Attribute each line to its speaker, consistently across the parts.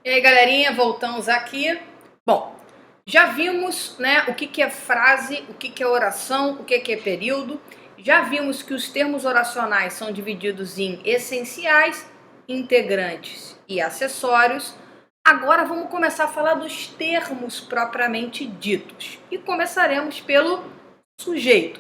Speaker 1: E aí, galerinha, voltamos aqui. Bom, já vimos, né, o que é frase, o que é oração, o que é período. Já vimos que os termos oracionais são divididos em essenciais, integrantes e acessórios. Agora vamos começar a falar dos termos propriamente ditos. E começaremos pelo sujeito.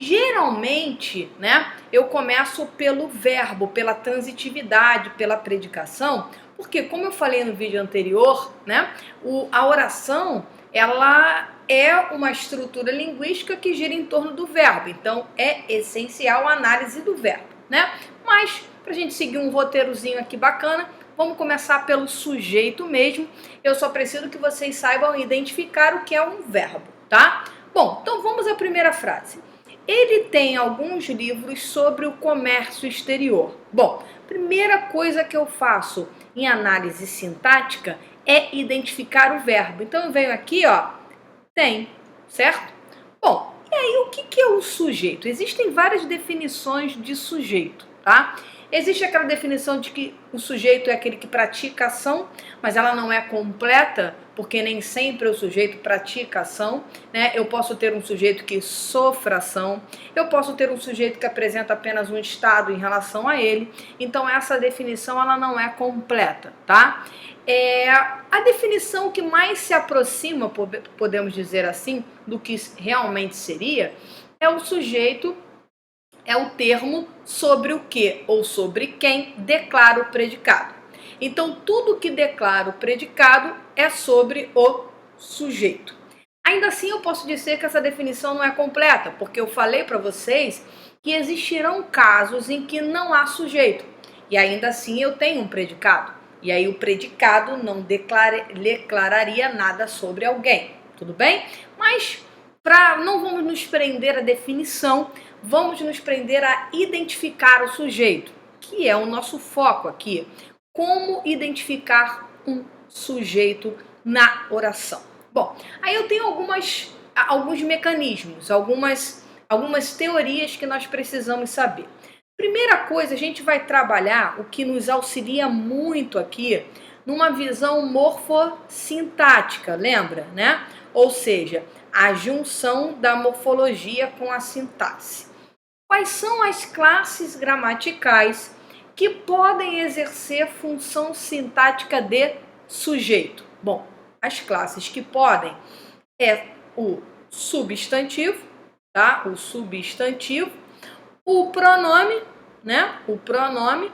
Speaker 1: Geralmente, né, eu começo pelo verbo, pela transitividade, pela predicação, porque como eu falei no vídeo anterior, né, a oração, ela é uma estrutura linguística que gira em torno do verbo, então é essencial a análise do verbo, né? Mas, para a gente seguir um roteirozinho aqui bacana, vamos começar pelo sujeito mesmo. Eu só preciso que vocês saibam identificar o que é um verbo, tá? Bom, então vamos à primeira frase. Ele tem alguns livros sobre o comércio exterior. Bom, primeira coisa que eu faço em análise sintática é identificar o verbo. Então eu venho aqui, ó, tem, certo? Bom, e aí o que é o sujeito? Existem várias definições de sujeito, tá? Existe aquela definição de que o sujeito é aquele que pratica ação, mas ela não é completa, porque nem sempre o sujeito pratica ação, né? Eu posso ter um sujeito que sofre ação, eu posso ter um sujeito que apresenta apenas um estado em relação a ele, então essa definição ela não é completa, tá? A definição que mais se aproxima, podemos dizer assim, do que realmente seria, é o sujeito, é o termo sobre o que ou sobre quem declara o predicado. Então, tudo que declara o predicado é sobre o sujeito. Ainda assim, eu posso dizer que essa definição não é completa, porque eu falei para vocês que existirão casos em que não há sujeito, e ainda assim eu tenho um predicado. E aí o predicado não declararia nada sobre alguém, tudo bem? Mas não vamos nos prender à definição, vamos nos prender a identificar o sujeito, que é o nosso foco aqui. Como identificar um sujeito na oração? Bom, aí eu tenho alguns mecanismos, algumas teorias que nós precisamos saber. Primeira coisa, a gente vai trabalhar o que nos auxilia muito aqui numa visão morfossintática, lembra, né? Ou seja, a junção da morfologia com a sintaxe. Quais são as classes gramaticais que podem exercer função sintática de sujeito? Bom, as classes que podem é o substantivo, tá? O substantivo, o pronome, né? O pronome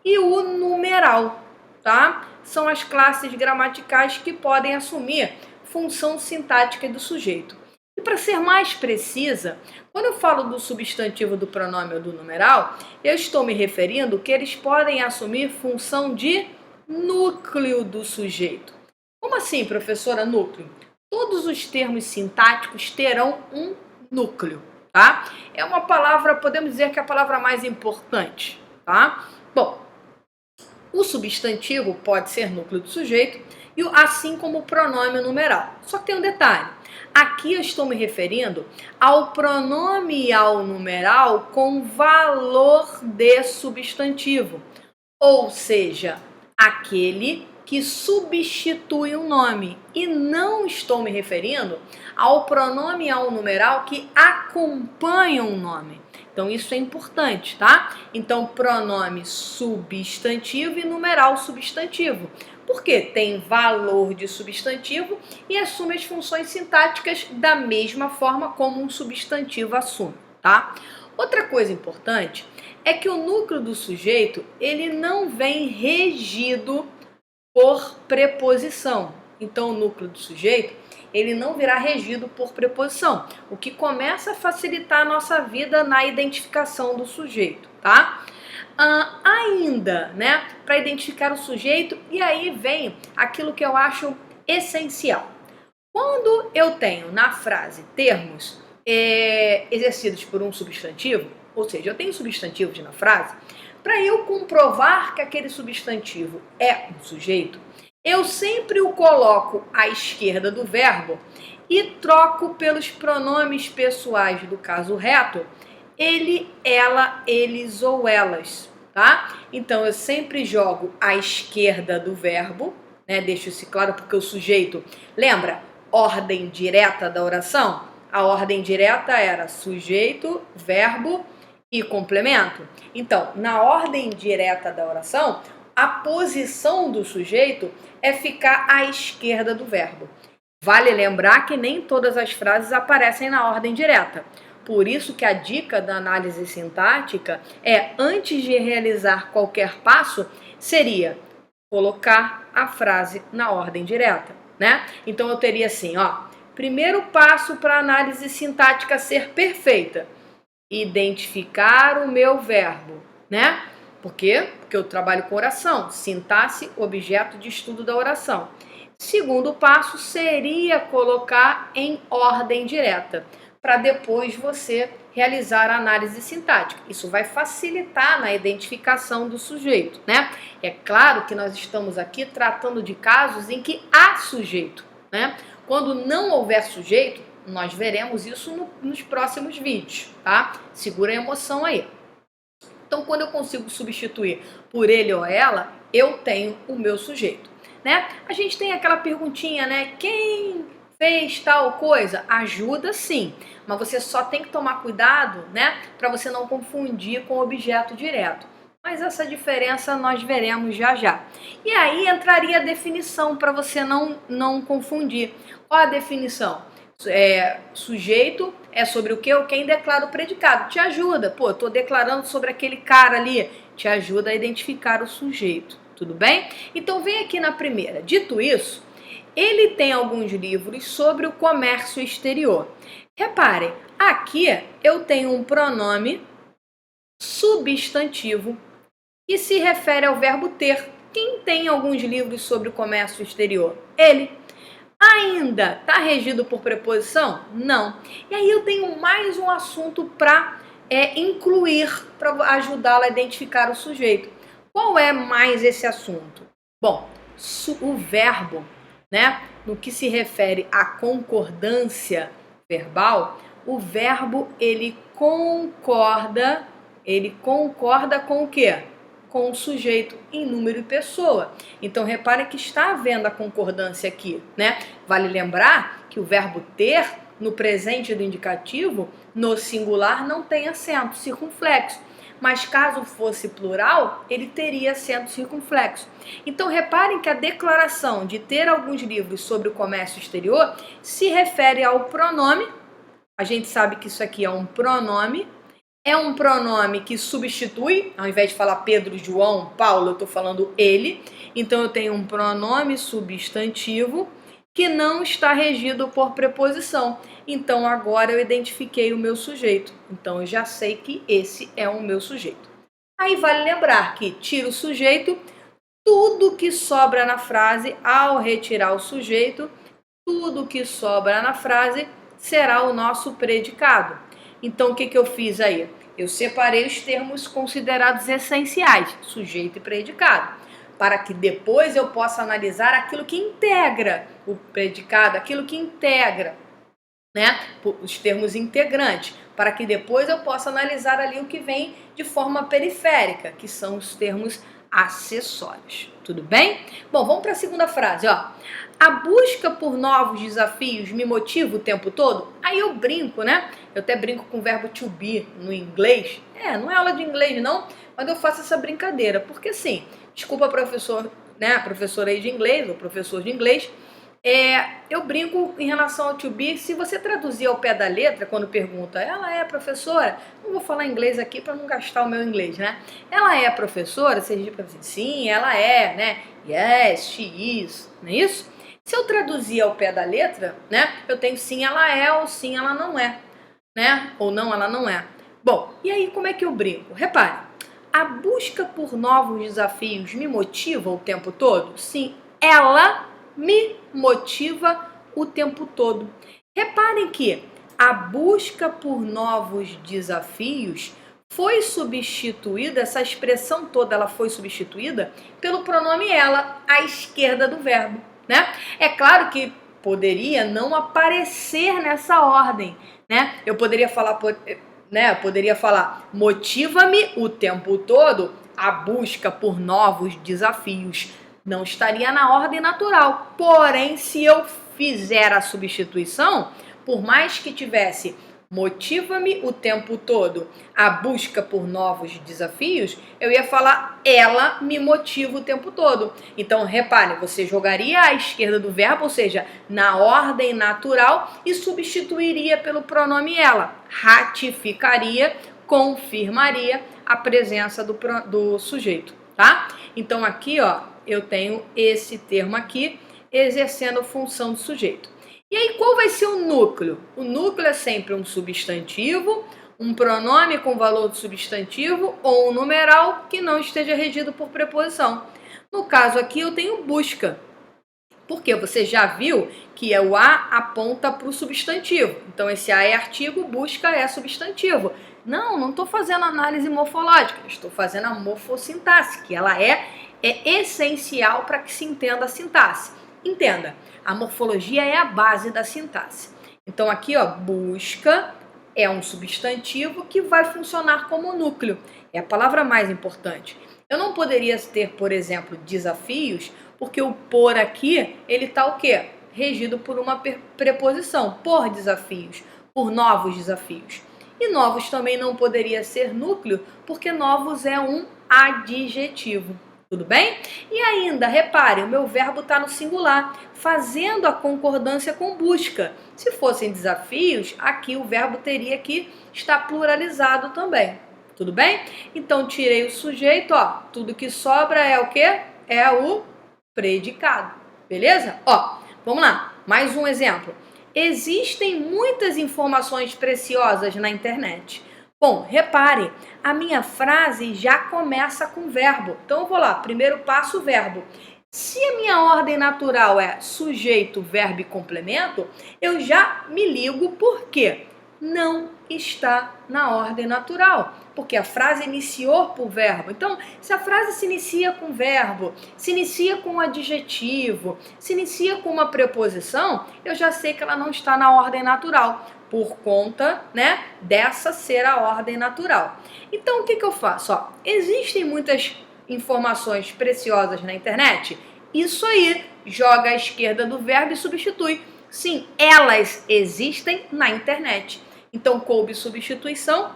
Speaker 1: e o numeral, tá? São as classes gramaticais que podem assumir função sintática do sujeito. E para ser mais precisa, quando eu falo do substantivo, do pronome ou do numeral, eu estou me referindo que eles podem assumir função de núcleo do sujeito. Como assim, professora, núcleo? Todos os termos sintáticos terão um núcleo, tá? É uma palavra, podemos dizer que é a palavra mais importante, tá? Bom, o substantivo pode ser núcleo do sujeito, assim como o pronome numeral. Só que tem um detalhe. Aqui eu estou me referindo ao pronome e ao numeral com valor de substantivo, ou seja, aquele que substitui um nome, e não estou me referindo ao pronome e ao numeral que acompanham um nome. Então isso é importante, tá? Então pronome substantivo e numeral substantivo. Porque tem valor de substantivo e assume as funções sintáticas da mesma forma como um substantivo assume, tá? Outra coisa importante é que o núcleo do sujeito, ele não vem regido por preposição. Então, o núcleo do sujeito, ele não virá regido por preposição, o que começa a facilitar a nossa vida na identificação do sujeito, tá? Ainda, né, para identificar o sujeito, e aí vem aquilo que eu acho essencial. Quando eu tenho na frase termos exercidos por um substantivo, ou seja, eu tenho substantivos na frase, para eu comprovar que aquele substantivo é um sujeito, eu sempre o coloco à esquerda do verbo e troco pelos pronomes pessoais do caso reto, ele, ela, eles ou elas, tá? Então eu sempre jogo à esquerda do verbo, né? Deixo isso claro porque o sujeito, lembra, ordem direta da oração? A ordem direta era sujeito, verbo e complemento. Então, na ordem direta da oração, a posição do sujeito é ficar à esquerda do verbo. Vale lembrar que nem todas as frases aparecem na ordem direta. Por isso que a dica da análise sintática é, antes de realizar qualquer passo, seria colocar a frase na ordem direta, né? Então eu teria assim, ó, primeiro passo para a análise sintática ser perfeita, identificar o meu verbo, né? Por quê? Porque eu trabalho com oração, sintaxe, objeto de estudo da oração. Segundo passo seria colocar em ordem direta, para depois você realizar a análise sintática. Isso vai facilitar na identificação do sujeito, né? É claro que nós estamos aqui tratando de casos em que há sujeito, né? Quando não houver sujeito, nós veremos isso nos próximos vídeos, tá? Segura a emoção aí. Então, quando eu consigo substituir por ele ou ela, eu tenho o meu sujeito, né? A gente tem aquela perguntinha, né? Quem fez tal coisa? Ajuda sim, mas você só tem que tomar cuidado, né? Para você não confundir com o objeto direto. Mas essa diferença nós veremos já já. E aí entraria a definição para você não confundir. Qual a definição? Sujeito é sobre o que ou quem declara o predicado. Te ajuda. Pô, eu tô declarando sobre aquele cara ali. Te ajuda a identificar o sujeito. Tudo bem? Então vem aqui na primeira. Dito isso, ele tem alguns livros sobre o comércio exterior. Reparem, aqui eu tenho um pronome substantivo que se refere ao verbo ter. Quem tem alguns livros sobre o comércio exterior? Ele. Ainda está regido por preposição? Não. E aí eu tenho mais um assunto para incluir, para ajudá-la a identificar o sujeito. Qual é mais esse assunto? Bom, o verbo, né? No que se refere à concordância verbal, o verbo ele concorda com o quê? Com o sujeito em número e pessoa. Então, repare que está havendo a concordância aqui, né? Vale lembrar que o verbo ter, no presente do indicativo, no singular, não tem acento circunflexo. Mas caso fosse plural, ele teria acento circunflexo. Então, reparem que a declaração de ter alguns livros sobre o comércio exterior se refere ao pronome. A gente sabe que isso aqui é um pronome. É um pronome que substitui, ao invés de falar Pedro, João, Paulo, eu estou falando ele. Então, eu tenho um pronome substantivo que não está regido por preposição. Então, agora eu identifiquei o meu sujeito. Então, eu já sei que esse é o meu sujeito. Aí, vale lembrar que tira o sujeito, tudo que sobra na frase, ao retirar o sujeito, tudo que sobra na frase será o nosso predicado. Então, o que eu fiz aí? Eu separei os termos considerados essenciais, sujeito e predicado, para que depois eu possa analisar aquilo que integra o predicado, aquilo que integra, né, os termos integrantes, para que depois eu possa analisar ali o que vem de forma periférica, que são os termos acessórios. Tudo bem? Bom, vamos para a segunda frase, ó. A busca por novos desafios me motiva o tempo todo? Aí eu brinco, né? Eu até brinco com o verbo to be no inglês. Não é aula de inglês não, mas eu faço essa brincadeira. Porque assim, desculpa professor, né? Professora aí de inglês ou professor de inglês. Eu brinco em relação ao to be. Se você traduzir ao pé da letra, quando pergunta, ela é professora? Não vou falar inglês aqui para não gastar o meu inglês, né? Ela é professora? Você diz para você, sim, ela é, né? Yes, she is, não é isso? Se eu traduzir ao pé da letra, né? Eu tenho sim, ela é ou sim, ela não é, né? Ou não, ela não é. Bom, e aí como é que eu brinco? Repare, a busca por novos desafios me motiva o tempo todo? Sim, ela me motiva o tempo todo. Reparem que a busca por novos desafios foi substituída, essa expressão toda ela foi substituída pelo pronome ela, à esquerda do verbo, né? É claro que poderia não aparecer nessa ordem, né? Eu poderia falar, motiva-me o tempo todo a busca por novos desafios. não estaria na ordem natural. Porém, se eu fizer a substituição, por mais que tivesse motiva-me o tempo todo a busca por novos desafios, eu ia falar ela me motiva o tempo todo. Então, repare, você jogaria à esquerda do verbo, ou seja, na ordem natural, e substituiria pelo pronome ela. Ratificaria, confirmaria a presença do sujeito, tá? Então, aqui, ó, eu tenho esse termo aqui, exercendo função do sujeito. E aí, qual vai ser o núcleo? O núcleo é sempre um substantivo, um pronome com valor do substantivo ou um numeral que não esteja regido por preposição. No caso aqui, eu tenho busca. Porque você já viu que o A aponta para o substantivo. Então, esse A é artigo, busca é substantivo. Não estou fazendo análise morfológica, estou fazendo a morfossintaxe, que ela é essencial para que se entenda a sintaxe. Entenda, a morfologia é a base da sintaxe. Então aqui, ó, busca é um substantivo que vai funcionar como núcleo. É a palavra mais importante. Eu não poderia ter, por exemplo, desafios, porque o por aqui, ele está o quê? Regido por uma preposição, por desafios, por novos desafios. E novos também não poderia ser núcleo, porque novos é um adjetivo. Tudo bem? E ainda, repare, o meu verbo está no singular, fazendo a concordância com busca. Se fossem desafios, aqui o verbo teria que estar pluralizado também. Tudo bem? Então, tirei o sujeito, ó. Tudo que sobra é o quê? É o predicado. Beleza? Ó, vamos lá. Mais um exemplo. Existem muitas informações preciosas na internet. Bom, repare, a minha frase já começa com verbo. Então, eu vou lá, primeiro passo, verbo. Se a minha ordem natural é sujeito, verbo e complemento, eu já me ligo porque não está na ordem natural. Porque a frase iniciou por verbo. Então, se a frase se inicia com verbo, se inicia com um adjetivo, se inicia com uma preposição, eu já sei que ela não está na ordem natural, por conta, né, dessa ser a ordem natural. Então, o que eu faço? Ó, existem muitas informações preciosas na internet? Isso aí, joga à esquerda do verbo e substitui. Sim, elas existem na internet. Então, coube substituição,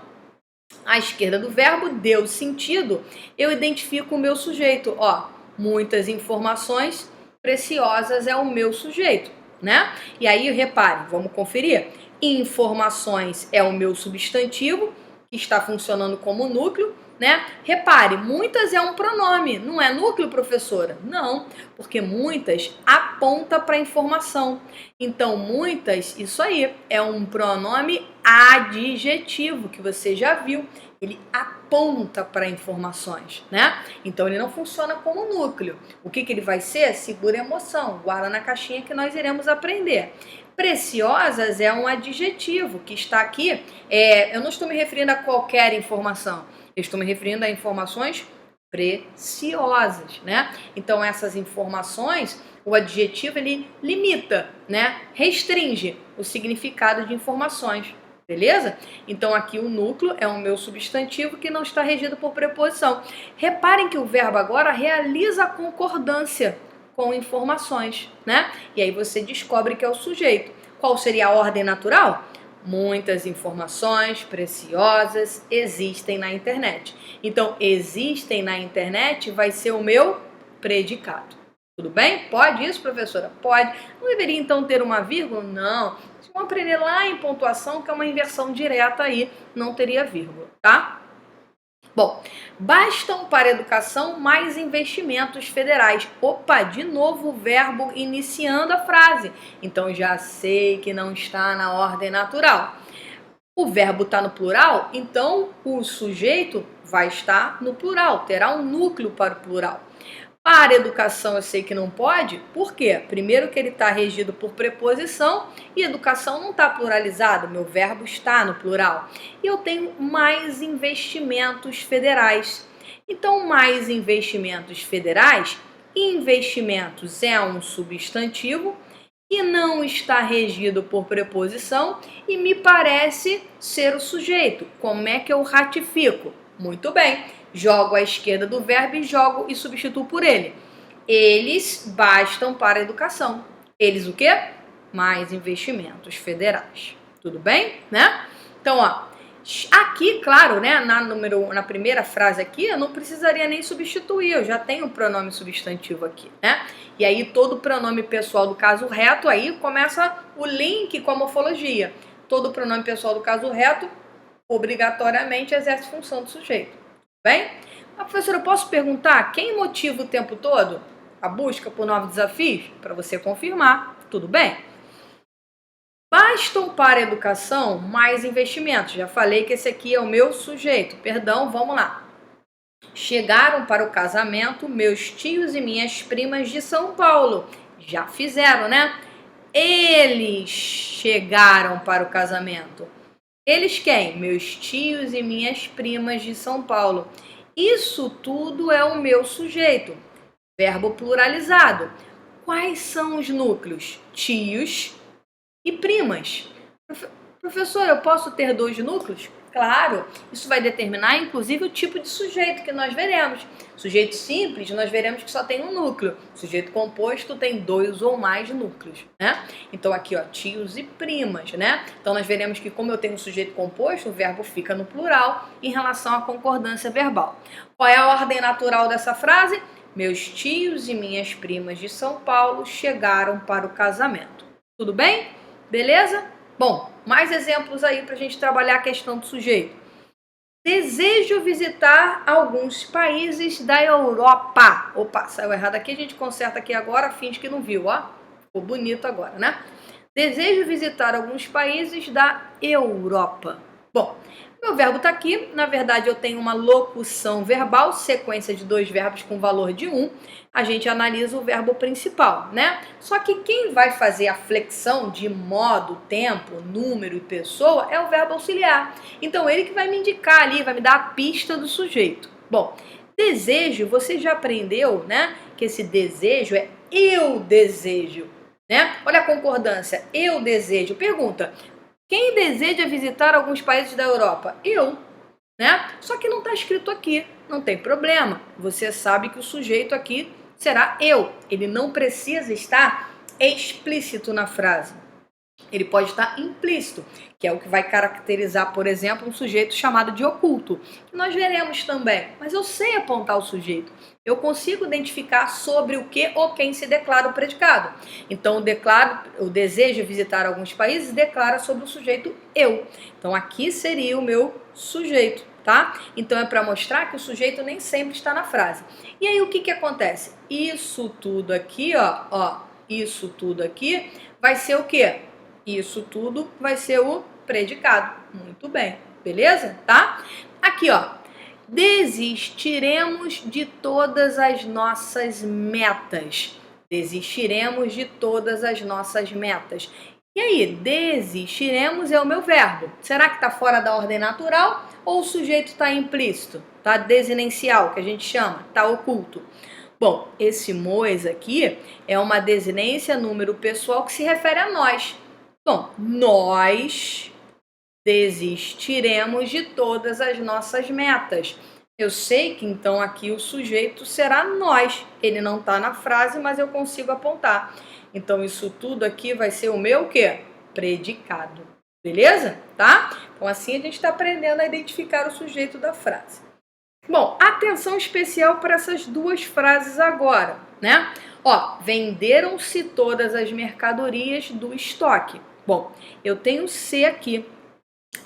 Speaker 1: à esquerda do verbo, deu sentido, eu identifico o meu sujeito. Ó, muitas informações preciosas é o meu sujeito, né? E aí, repare, vamos conferir. Informações é o meu substantivo, que está funcionando como núcleo, né? Repare, muitas é um pronome, não é núcleo, professora? Não, porque muitas aponta para informação. Então, muitas, isso aí, é um pronome adjetivo, que você já viu. Ele aponta para informações, né? Então, ele não funciona como núcleo. O que ele vai ser? Segura emoção, guarda na caixinha que nós iremos aprender. Preciosas é um adjetivo que está aqui. Eu não estou me referindo a qualquer informação. Eu estou me referindo a informações preciosas, né? Então, essas informações, o adjetivo, ele limita, né? Restringe o significado de informações, beleza? Então, aqui o núcleo é o meu substantivo que não está regido por preposição. Reparem que o verbo agora realiza a concordância com informações, né? E aí você descobre que é o sujeito. Qual seria a ordem natural? Muitas informações preciosas existem na internet. Então, existem na internet vai ser o meu predicado. Tudo bem? Pode isso, professora? Pode. Não deveria, então, ter uma vírgula? Não. Vocês vão aprender lá em pontuação, que é uma inversão direta aí, não teria vírgula, tá? Bom, bastam para a educação mais investimentos federais. Opa, de novo o verbo iniciando a frase. Então, já sei que não está na ordem natural. O verbo está no plural, então o sujeito vai estar no plural, terá um núcleo para o plural. Para a educação eu sei que não pode, por quê? Primeiro que ele está regido por preposição e educação não está pluralizado, meu verbo está no plural. E eu tenho mais investimentos federais. Então, mais investimentos federais, investimentos é um substantivo que não está regido por preposição e me parece ser o sujeito. Como é que eu ratifico? Muito bem. Jogo à esquerda do verbo e jogo e substituo por ele. Eles bastam para a educação. Eles o quê? Mais investimentos federais. Tudo bem, né? Então, ó, aqui, claro, né, na primeira frase aqui, eu não precisaria nem substituir, eu já tenho o pronome substantivo aqui, né? E aí todo pronome pessoal do caso reto, aí começa o link com a morfologia. Todo pronome pessoal do caso reto, obrigatoriamente, exerce função do sujeito. Bem? Mas, professora, eu posso perguntar quem motiva o tempo todo a busca por novos desafios? Para você confirmar, tudo bem? Bastam para a educação mais investimentos. Já falei que esse aqui é o meu sujeito. Perdão, vamos lá. Chegaram para o casamento meus tios e minhas primas de São Paulo. Já fizeram, né? Eles chegaram para o casamento. Eles quem? Meus tios e minhas primas de São Paulo. Isso tudo é o meu sujeito. Verbo pluralizado. Quais são os núcleos? Tios e primas. Professor, eu posso ter 2 núcleos? Claro, isso vai determinar inclusive o tipo de sujeito que nós veremos. Sujeito simples, nós veremos que só tem um núcleo. Sujeito composto tem 2 ou mais núcleos, né? Então aqui, ó, tios e primas, né? Então nós veremos que como eu tenho um sujeito composto, o verbo fica no plural em relação à concordância verbal. Qual é a ordem natural dessa frase? Meus tios e minhas primas de São Paulo chegaram para o casamento. Tudo bem? Beleza? Bom, mais exemplos aí para a gente trabalhar a questão do sujeito. Desejo visitar alguns países da Europa. Opa, saiu errado aqui, a gente conserta aqui agora, finge que não viu, ó. Ficou bonito agora, né? Desejo visitar alguns países da Europa. Bom, meu verbo está aqui, na verdade eu tenho uma locução verbal, sequência de 2 verbos com valor de 1. A gente analisa o verbo principal, né? Só que quem vai fazer a flexão de modo, tempo, número e pessoa é o verbo auxiliar. Então ele que vai me indicar ali, vai me dar a pista do sujeito. Bom, desejo, você já aprendeu, né? Que esse desejo é eu desejo, né? Olha a concordância, eu desejo. Pergunta, quem deseja visitar alguns países da Europa? Eu, né? Só que não está escrito aqui, não tem problema. Você sabe que o sujeito aqui será eu. Ele não precisa estar explícito na frase. Ele pode estar implícito, que é o que vai caracterizar, por exemplo, um sujeito chamado de oculto, que nós veremos também. Mas eu sei apontar o sujeito. Eu consigo identificar sobre o que ou quem se declara o predicado. Então, o desejo visitar alguns países declara sobre o sujeito eu. Então, aqui seria o meu sujeito, tá? Então, é para mostrar que o sujeito nem sempre está na frase. E aí, o que acontece? Isso tudo aqui, ó, isso tudo aqui vai ser o quê? Isso tudo vai ser o predicado. Muito bem, beleza? Tá? Aqui, ó. Desistiremos de todas as nossas metas. Desistiremos de todas as nossas metas. E aí, desistiremos é o meu verbo. Será que está fora da ordem natural ou o sujeito está implícito? Está desinencial, que a gente chama, está oculto. Bom, esse mois aqui é uma desinência número pessoal que se refere a nós. Bom, nós desistiremos de todas as nossas metas. Eu sei que então aqui o sujeito será nós. Ele não está na frase, mas eu consigo apontar. Então isso tudo aqui vai ser o meu quê? Predicado. Beleza? Tá? Então assim a gente está aprendendo a identificar o sujeito da frase. Bom, atenção especial para essas 2 frases agora, né? Ó, venderam-se todas as mercadorias do estoque. Bom, eu tenho C aqui.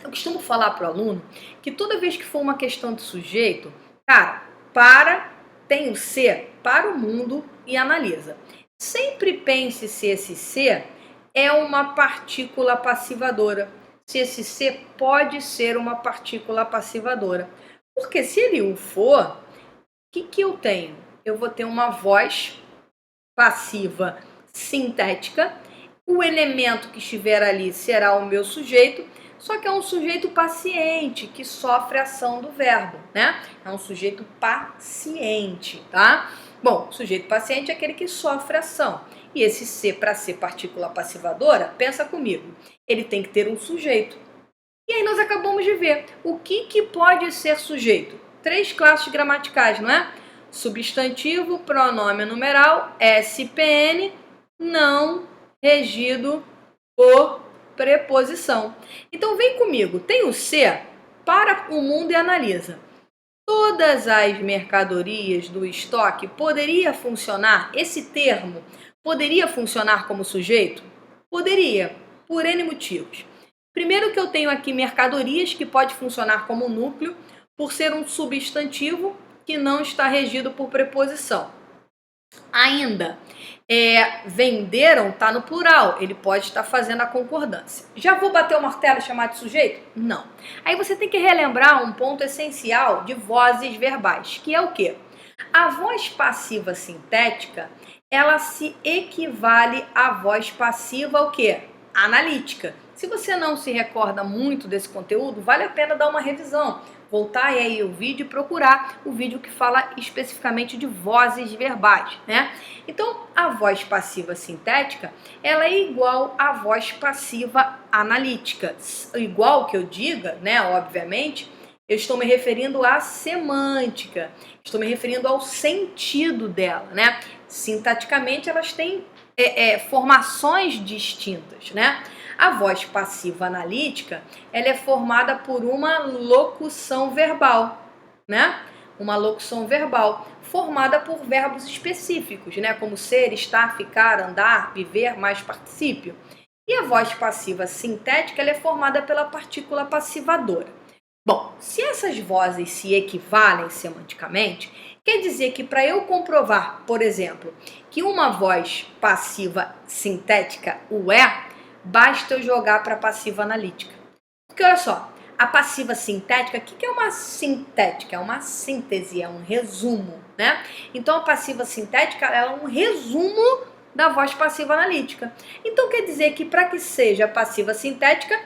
Speaker 1: Eu costumo falar para o aluno que toda vez que for uma questão de sujeito, cara, tem o C, para o mundo e analisa. Sempre pense se esse C é uma partícula passivadora. Se esse C pode ser uma partícula passivadora. Porque se ele o for, o que eu tenho? Eu vou ter uma voz passiva sintética. O elemento que estiver ali será o meu sujeito, só que é um sujeito paciente, que sofre a ação do verbo, né? É um sujeito paciente, tá? Bom, o sujeito paciente é aquele que sofre ação. E esse ser, para ser partícula passivadora, pensa comigo, ele tem que ter um sujeito. E aí nós acabamos de ver o que pode ser sujeito. 3 classes gramaticais, não é? substantivo, pronome numeral, SPN, não regido por preposição. Então vem comigo, tem o C, para o mundo e analisa. Todas as mercadorias do estoque poderia funcionar, esse termo poderia funcionar como sujeito? Poderia, por N motivos. Primeiro que eu tenho aqui mercadorias que pode funcionar como núcleo por ser um substantivo que não está regido por preposição. Ainda, venderam está no plural, ele pode estar fazendo a concordância. Já vou bater o martelo e chamar de sujeito? Não. Aí você tem que relembrar um ponto essencial de vozes verbais, que é o quê? A voz passiva sintética, ela se equivale à voz passiva o quê? Analítica. Se você não se recorda muito desse conteúdo, vale a pena dar uma revisão. Voltar aí o vídeo e procurar o vídeo que fala especificamente de vozes verbais, né? Então, a voz passiva sintética, ela é igual à voz passiva analítica. Igual que eu diga, né, obviamente, eu estou me referindo à semântica, estou me referindo ao sentido dela, né? Sintaticamente, elas têm formações distintas, né? A voz passiva analítica, ela é formada por uma locução verbal, né? Uma locução verbal formada por verbos específicos, né? Como ser, estar, ficar, andar, viver, mais particípio. E a voz passiva sintética, ela é formada pela partícula passivadora. Bom, se essas vozes se equivalem semanticamente, quer dizer que para eu comprovar, por exemplo, que uma voz passiva sintética o é, basta eu jogar para a passiva analítica. Porque olha só, a passiva sintética, o que é uma sintética? É uma síntese, é um resumo, né? Então a passiva sintética é um resumo da voz passiva analítica. Então quer dizer que para que seja passiva sintética,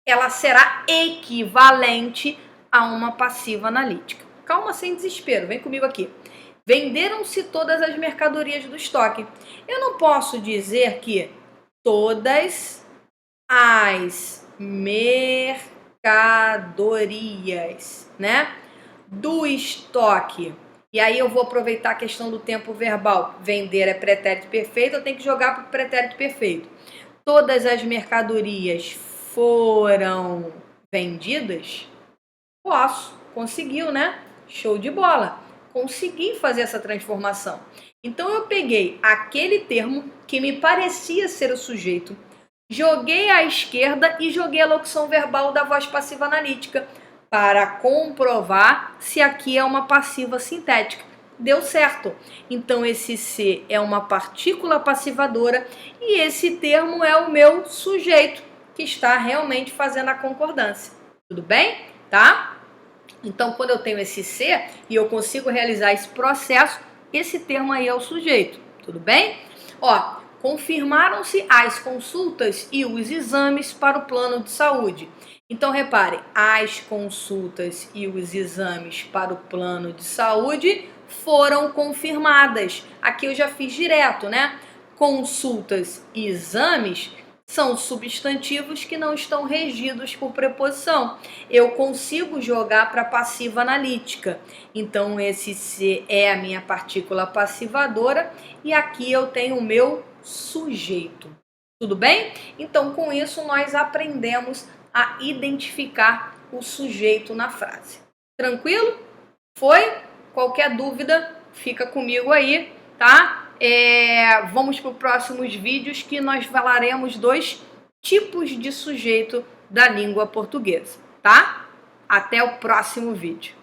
Speaker 1: ela será equivalente a uma passiva analítica. Calma, sem desespero, vem comigo aqui. Venderam-se todas as mercadorias do estoque. Eu não posso dizer que todas as mercadorias, né, do estoque. E aí eu vou aproveitar a questão do tempo verbal. Vender é pretérito perfeito, eu tenho que jogar para o pretérito perfeito. Todas as mercadorias foram vendidas? Posso. Conseguiu, né? Show de bola. Consegui fazer essa transformação. Então eu peguei aquele termo que me parecia ser o sujeito, joguei à esquerda e joguei a locução verbal da voz passiva analítica para comprovar se aqui é uma passiva sintética. Deu certo. Então esse C é uma partícula passivadora e esse termo é o meu sujeito que está realmente fazendo a concordância. Tudo bem? Tá? Então, quando eu tenho esse C e eu consigo realizar esse processo, esse termo aí é o sujeito. Tudo bem? Ó, confirmaram-se as consultas e os exames para o plano de saúde. Então, reparem, as consultas e os exames para o plano de saúde foram confirmadas. Aqui eu já fiz direto, né? Consultas e exames são substantivos que não estão regidos por preposição. Eu consigo jogar para passiva analítica. Então, esse C é a minha partícula passivadora e aqui eu tenho o meu sujeito. Tudo bem? Então, com isso, nós aprendemos a identificar o sujeito na frase. Tranquilo? Foi? Qualquer dúvida, fica comigo aí, tá? Vamos para os próximos vídeos que nós falaremos dos tipos de sujeito da língua portuguesa, tá? Até o próximo vídeo.